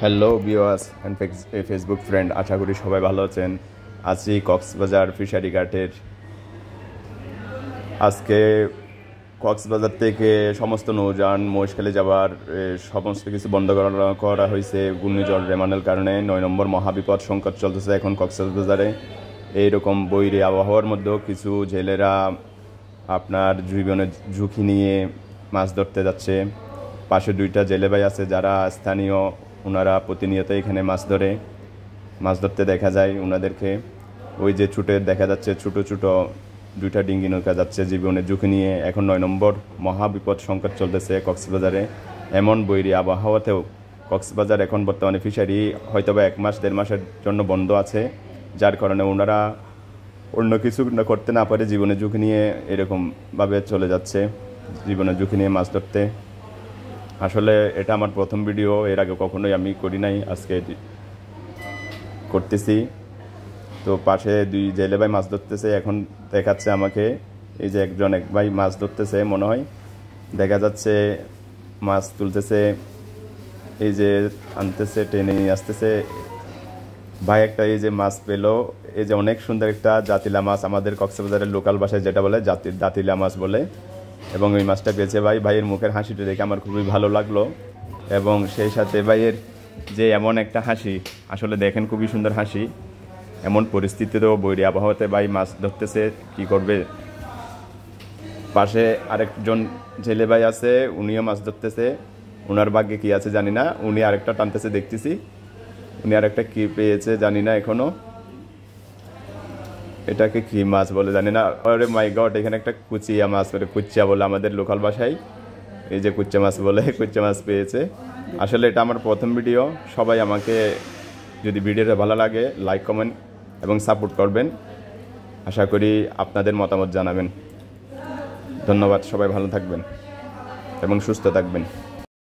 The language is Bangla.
Hello viewers and Facebook friend, আশা করি সবাই ভালো আছেন। আছি কক্সবাজার ফিশারি ঘাটের। আজকে কক্সবাজার থেকে সমস্ত নৌযান মহেশখালী যাওয়ার সমস্ত কিছু বন্ধ করা হয়েছে ঘূর্ণিঝড় রেমানের কারণে। ৯ নম্বর মহাবিপদ সংকট চলতেছে এখন কক্সবাজারে। এইরকম বৈরী আবহাওয়ার মধ্যেও কিছু জেলেরা আপনার জীবনের ঝুঁকি নিয়ে মাছ ধরতে যাচ্ছে। পাশে 2টা জেলে ভাই আছে যারা স্থানীয়, ওনারা প্রতিনিয়ত এখানে মাছ ধরতে দেখা যায় ওনাদেরকে। ওই যে ছুটে দেখা যাচ্ছে ছোটো ছোটো 2টা ডিঙ্গি নৌকা যাচ্ছে জীবনের ঝুঁকি নিয়ে। এখন 9 নম্বর মহাবিপদ সংকট চলতেছে কক্সবাজারে। এমন বৈরী আবহাওয়াতেও কক্সবাজার এখন বর্তমানে ফিশারি হয়তোবা 1 মাস 1.5 মাসের জন্য বন্ধ আছে, যার কারণে ওনারা অন্য কিছু করতে না পারে জীবনের ঝুঁকি নিয়ে এরকমভাবে চলে যাচ্ছে জীবনের ঝুঁকি নিয়ে মাছ ধরতে। আসলে এটা আমার প্রথম ভিডিও, এর আগে কখনোই আমি করি নাই, আজকে করতেছি। তো পাশে 2 জেলে ভাই মাছ ধরতেছে, এখন দেখাচ্ছে আমাকে। এই যে এক ভাই মাছ ধরতেছে, মনে হয় দেখা যাচ্ছে মাছ তুলতেছে, এই যে আনতেছে, টেনে নিয়ে আসতেছে ভাই। একটা এই যে মাছ পেলো, এই যে অনেক সুন্দর একটা জাতিলা মাছ, আমাদের কক্সবাজারের লোকাল ভাষায় যেটা বলে জাতিলা মাছ বলে। এবং ওই মাছটা পেয়েছে ভাইয়ের মুখের হাসিটা দেখে আমার খুবই ভালো লাগলো। এবং সেই সাথে ভাইয়ের যে এমন একটা হাসি, আসলে দেখেন খুবই সুন্দর হাসি। এমন পরিস্থিতিতেও বৈরী আবহাওয়াতে ভাই মাছ ধরতেছে, কি করবে। পাশে আরেকজন জেলে ভাই আছে, উনিও মাছ ধরতেছে। ওনার ভাগ্যে কি আছে জানি না, উনি আরেকটা টানতেছে দেখতেছি, উনি আরেকটা কি পেয়েছে জানি না এখনো, এটাকে কি মাছ বলে জানি না। আরে মাই গড, এখানে একটা কুচিয়া মাছ, কুচিয়া বলে আমাদের লোকাল ভাষায়, এই যে কুচ্চা মাছ বলে, কুচ্চা মাছ পেয়েছে। আসলে এটা আমার প্রথম ভিডিও। সবাই আমাকে যদি ভিডিওটা ভালো লাগে লাইক কমেন্ট এবং সাপোর্ট করবেন। আশা করি আপনাদের মতামত জানাবেন। ধন্যবাদ, সবাই ভালো থাকবেন এবং সুস্থ থাকবেন।